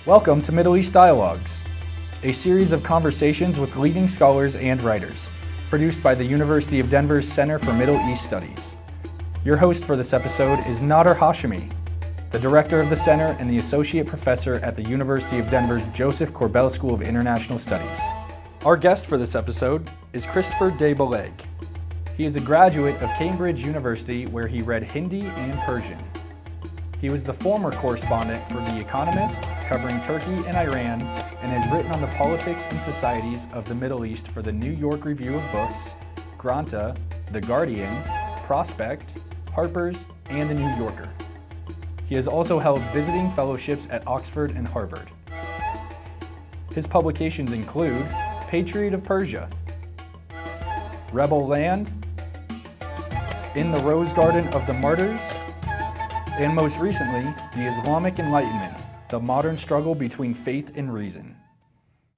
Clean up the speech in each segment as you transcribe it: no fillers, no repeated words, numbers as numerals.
Welcome to Middle East Dialogues, a series of conversations with leading scholars and writers, produced by the University of Denver's Center for Middle East Studies. Your host for this episode is Nader Hashemi, the director of the center and the associate professor at the University of Denver's Josef Korbel School of International Studies. Our guest for this episode is Christopher de Bellaigue. He is a graduate of Cambridge University, where he read Hindi and Persian. He was the former correspondent for The Economist, covering Turkey and Iran, and has written on the politics and societies of the Middle East for the New York Review of Books, Granta, The Guardian, Prospect, Harper's, and The New Yorker. He has also held visiting fellowships at Oxford and Harvard. His publications include Patriot of Persia, Rebel Land, In the Rose Garden of the Martyrs, and most recently, the Islamic Enlightenment, the modern struggle between faith and reason.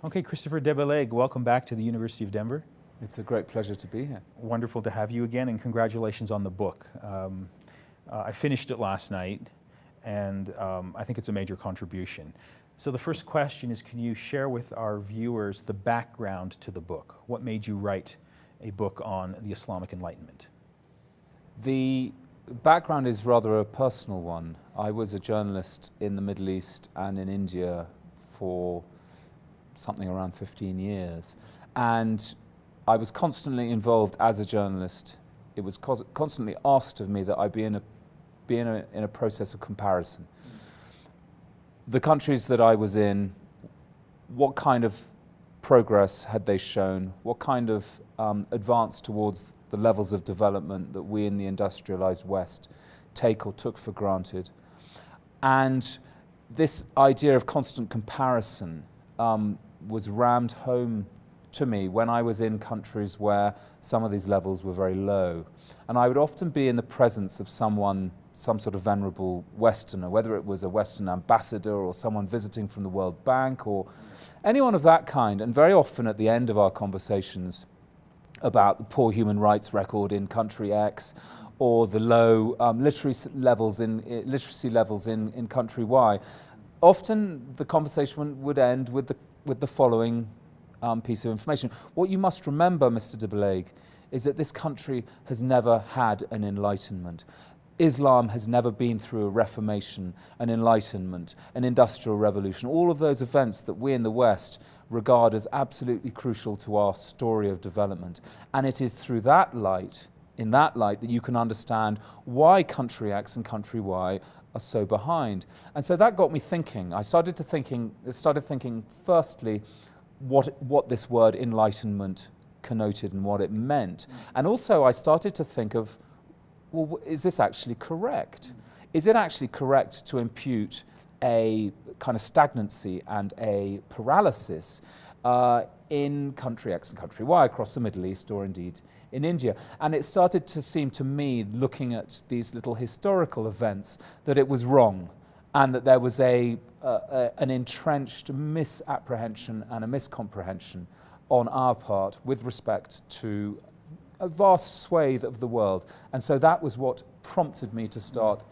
Okay, Christopher de Bellaigue, welcome back to the University of Denver. It's a great pleasure to be here. Wonderful to have you again, and congratulations on the book. I finished it last night, and I think it's a major contribution. So the first question is, can you share with our viewers the background to the book? What made you write a book on the Islamic Enlightenment? The background is rather a personal one. I was a journalist in the Middle East and in India for something around 15 years. And I was constantly involved as a journalist. It was constantly asked of me that I be in a process of comparison. The countries that I was in, what kind of progress had they shown? What kind of advance towards the levels of development that we in the industrialized West take or took for granted? And this idea of constant comparison was rammed home to me when I was in countries where some of these levels were very low. And I would often be in the presence of some sort of venerable Westerner, whether it was a Western ambassador or someone visiting from the World Bank or anyone of that kind. And very often at the end of our conversations about the poor human rights record in country X or the low literacy levels in country Y, often the conversation would end with the following piece of information. What you must remember, Mr. de Bellaigue, is that this country has never had an enlightenment. Islam has never been through a reformation, an enlightenment, an industrial revolution, all of those events that we in the West regard as absolutely crucial to our story of development. And it is through that light, in that light, that you can understand why country X and country Y are so behind. And so that got me thinking. I started thinking firstly what this word enlightenment connoted and what it meant. And also I started to think of, well, is this actually correct? Is it actually correct to impute a kind of stagnancy and a paralysis in country X and country Y across the Middle East, or indeed in India? And it started to seem to me, looking at these little historical events, that it was wrong, and that there was an entrenched misapprehension and a miscomprehension on our part with respect to a vast swathe of the world. And so that was what prompted me to start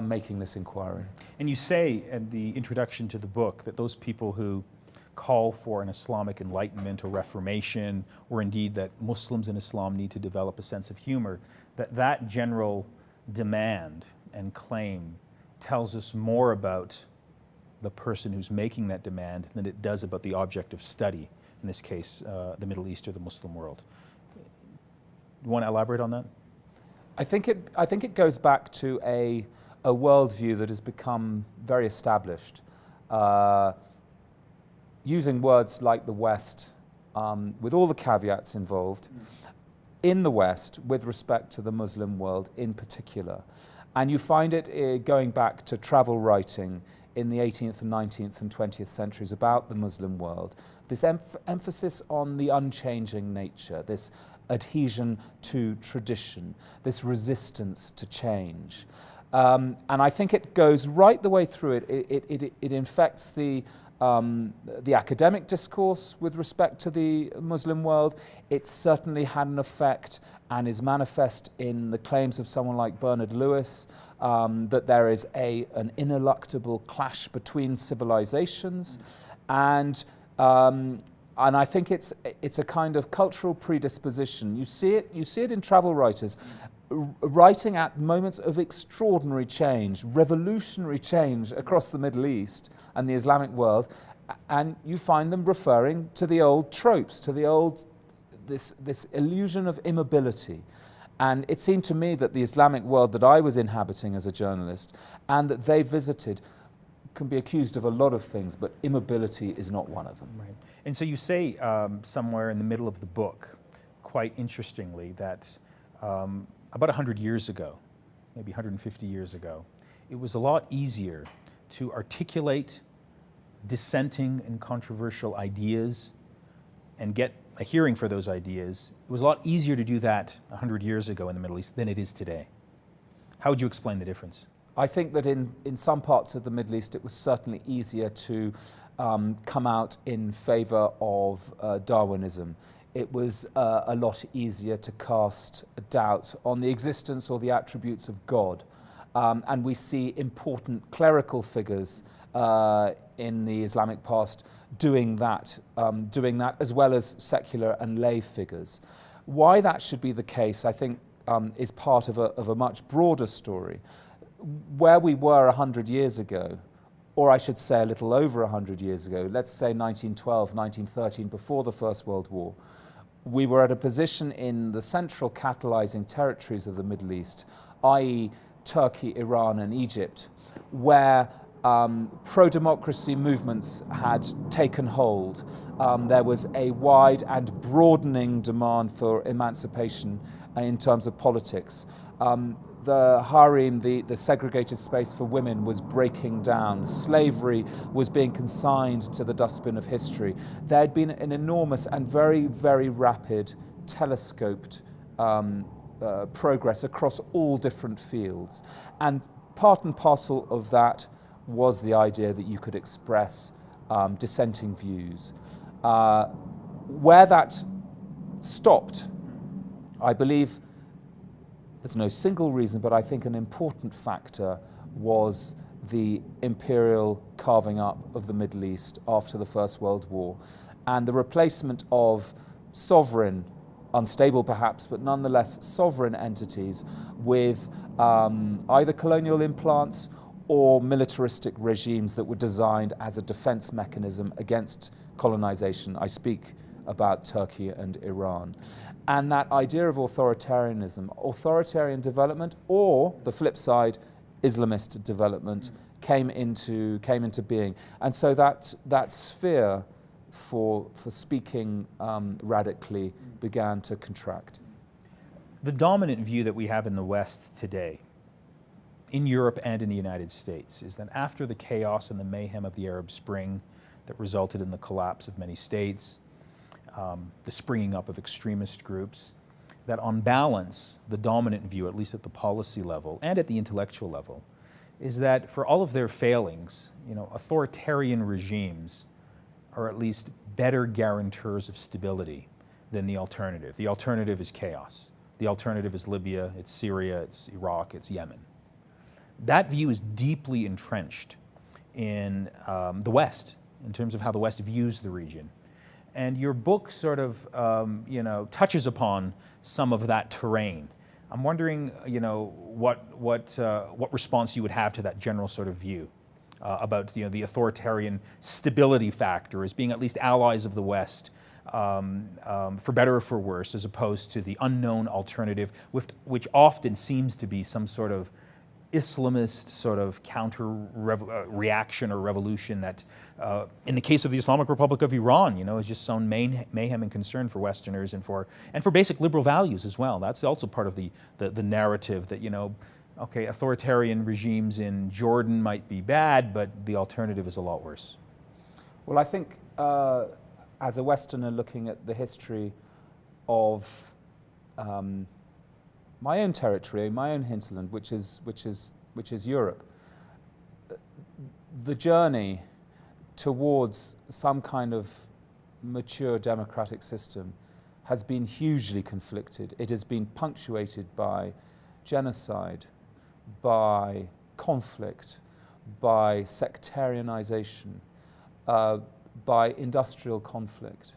making this inquiry. And you say in the introduction to the book that those people who call for an Islamic Enlightenment or Reformation, or indeed that Muslims in Islam need to develop a sense of humor, that general demand and claim tells us more about the person who's making that demand than it does about the object of study, in this case, the Middle East or the Muslim world. You want to elaborate on that? I think it goes back to a worldview that has become very established, using words like the West, with all the caveats involved, in the West with respect to the Muslim world in particular. And you find it going back to travel writing in the 18th and 19th and 20th centuries about the Muslim world. This emphasis on the unchanging nature, this adhesion to tradition, this resistance to change. And I think it goes right the way through it. It infects the academic discourse with respect to the Muslim world. It certainly had an effect and is manifest in the claims of someone like Bernard Lewis, that there is an ineluctable clash between civilizations, and I think it's a kind of cultural predisposition. You see it in travel writers, writing at moments of extraordinary change, revolutionary change across the Middle East and the Islamic world, and you find them referring to the old tropes, to the old, this illusion of immobility. And it seemed to me that the Islamic world that I was inhabiting as a journalist and that they visited can be accused of a lot of things, but immobility is not one of them. Right. And so you say somewhere in the middle of the book, quite interestingly, that about 100 years ago, maybe 150 years ago, it was a lot easier to articulate dissenting and controversial ideas and get a hearing for those ideas. It was a lot easier to do that 100 years ago in the Middle East than it is today. How would you explain the difference? I think that in some parts of the Middle East it was certainly easier to come out in favor of Darwinism. It was a lot easier to cast doubt on the existence or the attributes of God. And we see important clerical figures in the Islamic past doing that as well as secular and lay figures. Why that should be the case, I think, is part of a much broader story. Where we were 100 years ago, or I should say a little over 100 years ago, let's say 1912, 1913, before the First World War, we were at a position in the central catalyzing territories of the Middle East, i.e. Turkey, Iran and Egypt, where pro-democracy movements had taken hold. There was a wide and broadening demand for emancipation in terms of politics. The harem, the segregated space for women, was breaking down. Slavery was being consigned to the dustbin of history. There had been an enormous and very, very rapid telescoped progress across all different fields. And part and parcel of that was the idea that you could express dissenting views. Where that stopped, I believe, there's no single reason, but I think an important factor was the imperial carving up of the Middle East after the First World War and the replacement of sovereign, unstable perhaps, but nonetheless sovereign entities with either colonial implants or militaristic regimes that were designed as a defense mechanism against colonization. I speak about Turkey and Iran. And that idea of authoritarianism, authoritarian development, or the flip side, Islamist development, came into being. And so that sphere for speaking radically began to contract. The dominant view that we have in the West today, in Europe and in the United States, is that after the chaos and the mayhem of the Arab Spring that resulted in the collapse of many states, the springing up of extremist groups, that on balance, the dominant view, at least at the policy level and at the intellectual level, is that for all of their failings, authoritarian regimes are at least better guarantors of stability than the alternative. The alternative is chaos. The alternative is Libya, it's Syria, it's Iraq, it's Yemen. That view is deeply entrenched in the West, in terms of how the West views the region. And your book sort of, touches upon some of that terrain. I'm wondering, what response you would have to that general sort of view about, the authoritarian stability factor as being at least allies of the West, for better or for worse, as opposed to the unknown alternative, which often seems to be some sort of Islamist sort of counter-reaction or revolution that, in the case of the Islamic Republic of Iran, has just sown mayhem and concern for Westerners and for basic liberal values as well. That's also part of the narrative that, okay, authoritarian regimes in Jordan might be bad, but the alternative is a lot worse. Well, I think as a Westerner looking at the history of my own territory, my own hinterland, which is Europe, the journey towards some kind of mature democratic system has been hugely conflicted. It has been punctuated by genocide, by conflict, by sectarianization, by industrial conflict.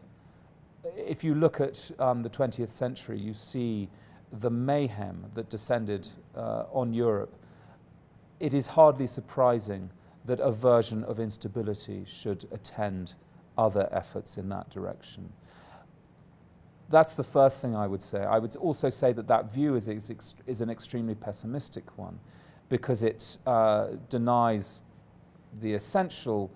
If you look at the 20th century, you see the mayhem that descended on Europe. It is hardly surprising that a version of instability should attend other efforts in that direction. That's the first thing I would say. I would also say that that view is an extremely pessimistic one, because it denies the essential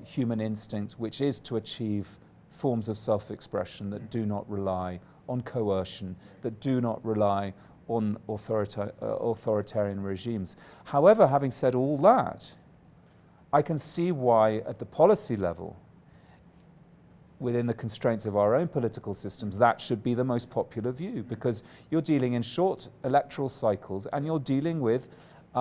human instinct, which is to achieve forms of self-expression that do not rely on coercion, that do not rely on authoritarian regimes. However, having said all that, I can see why at the policy level, within the constraints of our own political systems, that should be the most popular view, because you're dealing in short electoral cycles and you're dealing with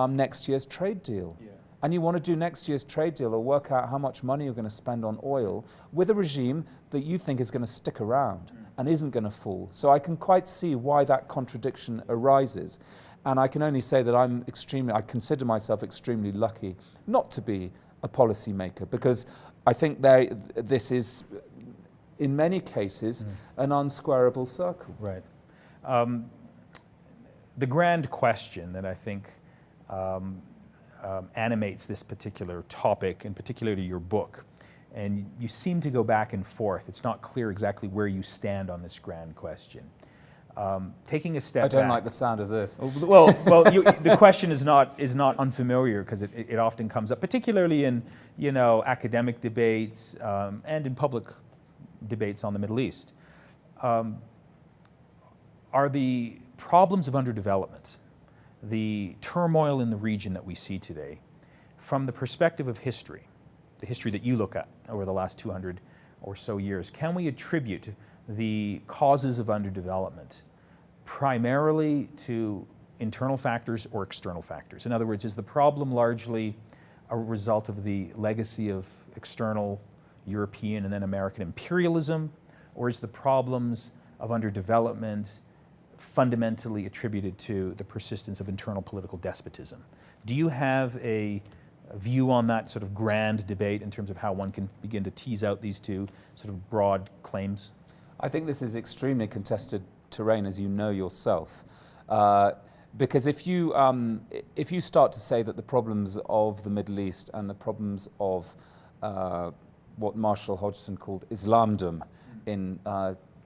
next year's trade deal. Yeah. And you want to do next year's trade deal or work out how much money you're going to spend on oil with a regime that you think is going to stick around and isn't going to fall. So I can quite see why that contradiction arises. And I can only say that I consider myself extremely lucky not to be a policymaker, because I think this is, in many cases, an unsquarable circle. Right. The grand question that I think animates this particular topic, and particularly your book, and you seem to go back and forth. It's not clear exactly where you stand on this grand question. Taking a step back. I don't like the sound of this. Well, the question is not unfamiliar, because it often comes up, particularly in academic debates and in public debates on the Middle East. Are the problems of underdevelopment, the turmoil in the region that we see today, from the perspective of history, the history that you look at over the last 200 or so years, can we attribute the causes of underdevelopment primarily to internal factors or external factors? In other words, is the problem largely a result of the legacy of external European and then American imperialism, or is the problems of underdevelopment fundamentally attributed to the persistence of internal political despotism? Do you have a view on that sort of grand debate in terms of how one can begin to tease out these two sort of broad claims? I think this is extremely contested terrain, as you know yourself. Because if you start to say that the problems of the Middle East and the problems of what Marshall Hodgson called Islamdom,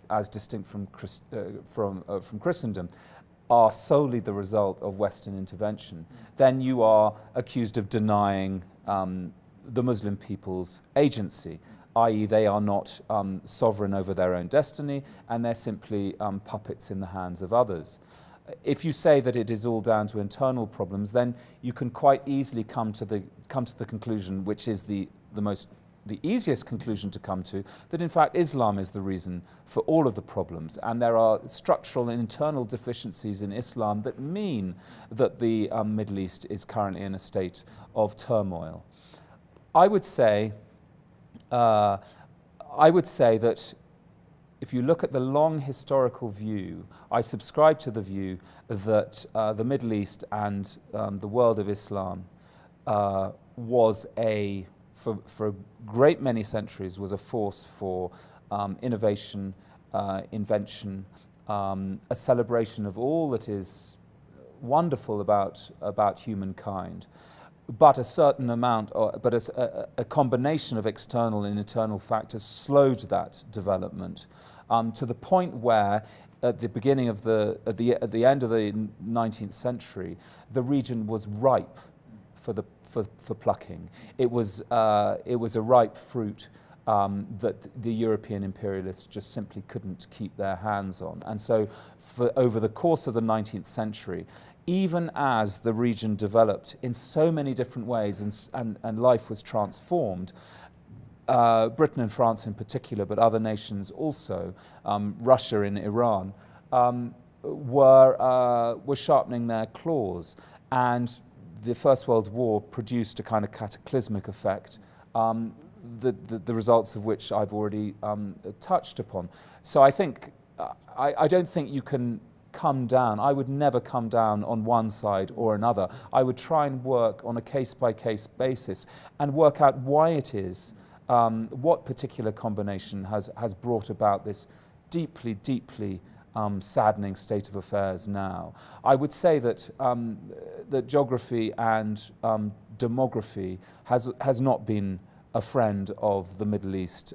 as distinct from Christendom, are solely the result of Western intervention, then you are accused of denying the Muslim people's agency, i.e. they are not sovereign over their own destiny, and they're simply puppets in the hands of others. If you say that it is all down to internal problems, then you can quite easily come to the conclusion, which is the easiest conclusion to come to, that in fact Islam is the reason for all of the problems, and there are structural and internal deficiencies in Islam that mean that the Middle East is currently in a state of turmoil. I would say that if you look at the long historical view, I subscribe to the view that the Middle East and the world of Islam was for a great many centuries, was a force for innovation, invention, a celebration of all that is wonderful about humankind. But a certain amount, a combination of external and internal factors slowed that development to the point where, at the beginning of at the end of the 19th century, the region was ripe for plucking. It was a ripe fruit that the European imperialists just simply couldn't keep their hands on. And so, over the course of the 19th century, even as the region developed in so many different ways and life was transformed, Britain and France in particular, but other nations also, Russia and Iran, were sharpening their claws. And the First World War produced a kind of cataclysmic effect, the results of which I've already touched upon. So I think, I don't think you can come down. I would never come down on one side or another. I would try and work on a case-by-case basis and work out why it is, what particular combination has brought about this deeply, deeply saddening state of affairs now. I would say that that geography and demography has not been a friend of the Middle East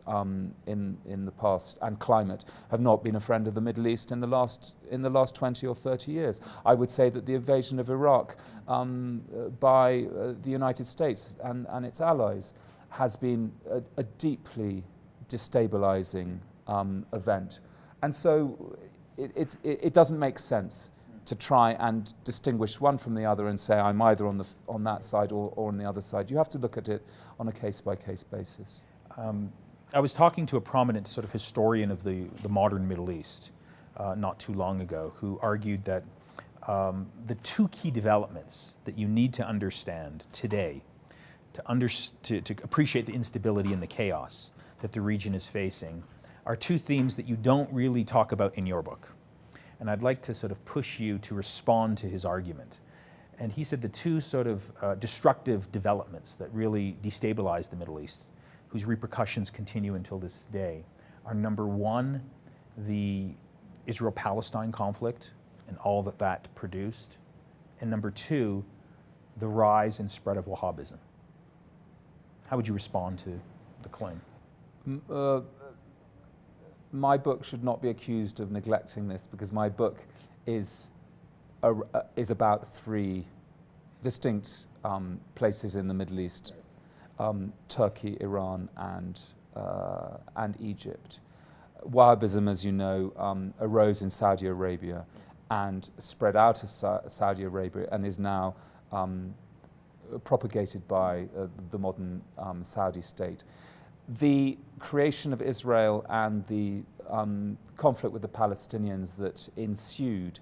in the past, and climate have not been a friend of the Middle East in the last 20 or 30 years. I would say that the invasion of Iraq by the United States and its allies has been a deeply destabilizing event. And so it doesn't make sense to try and distinguish one from the other and say I'm either on that side or on the other side. You have to look at it on a case-by-case basis. I was talking to a prominent sort of historian of the modern Middle East not too long ago, who argued that the two key developments that you need to understand today to appreciate the instability and the chaos that the region is facing are two themes that you don't really talk about in your book. And I'd like to sort of push you to respond to his argument. And he said the two sort of destructive developments that really destabilize the Middle East, whose repercussions continue until this day, are number one, the Israel-Palestine conflict and all that that produced, and number two, the rise and spread of Wahhabism. How would you respond to the claim? My book should not be accused of neglecting this, because my book is about three distinct places in the Middle East: Turkey, Iran, and Egypt. Wahhabism, as you know, arose in Saudi Arabia and spread out of Saudi Arabia and is now propagated by the modern Saudi state. The creation of Israel and the conflict with the Palestinians that ensued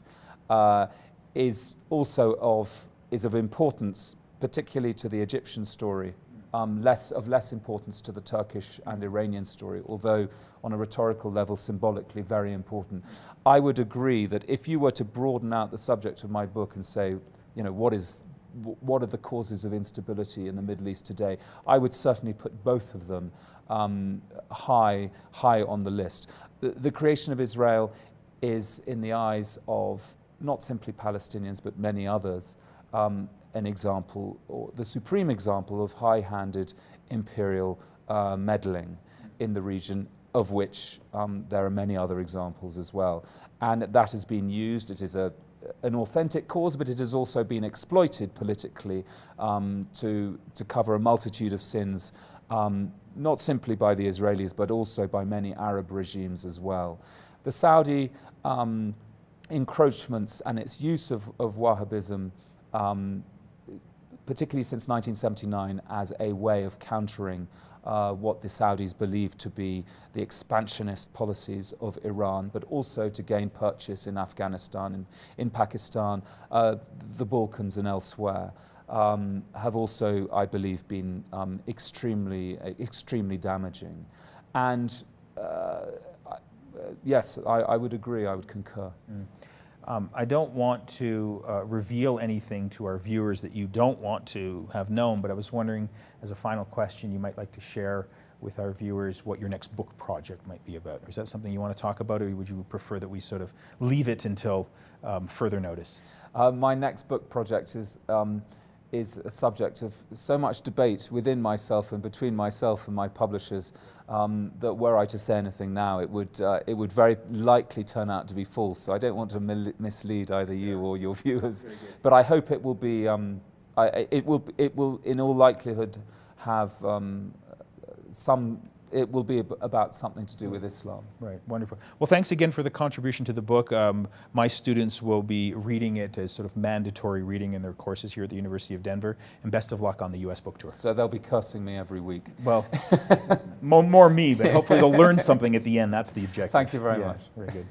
is also of importance, particularly to the Egyptian story, less importance to the Turkish and Iranian story, although on a rhetorical level, symbolically very important. I would agree that if you were to broaden out the subject of my book and say, you know, what are the causes of instability in the Middle East today, I would certainly put both of them high on the list. The creation of Israel is, in the eyes of not simply Palestinians but many others, an example, or the supreme example, of high-handed imperial meddling in the region, of which there are many other examples as well. And that has been used. It is an authentic cause, but it has also been exploited politically to cover a multitude of sins, not simply by the Israelis, but also by many Arab regimes as well. The Saudi encroachments and its use of Wahhabism, particularly since 1979, as a way of countering what the Saudis believe to be the expansionist policies of Iran, but also to gain purchase in Afghanistan, in Pakistan, the Balkans and elsewhere, have also, I believe, been extremely damaging. And yes, I would agree, I would concur. I don't want to reveal anything to our viewers that you don't want to have known, but I was wondering, as a final question, you might like to share with our viewers what your next book project might be about. Is that something you want to talk about, or would you prefer that we sort of leave it until further notice? My next book project is a subject of so much debate within myself and between myself and my publishers that were I to say anything now, it would very likely turn out to be false. So I don't want to mislead either you or your viewers. But I hope it will be. It will in all likelihood have it will be about something to do with Islam. Right, wonderful. Well, thanks again for the contribution to the book. My students will be reading it as sort of mandatory reading in their courses here at the University of Denver, and best of luck on the US book tour. So they'll be cursing me every week. Well, more me, but hopefully they'll learn something at the end. That's the objective. Thank you very much. Very good.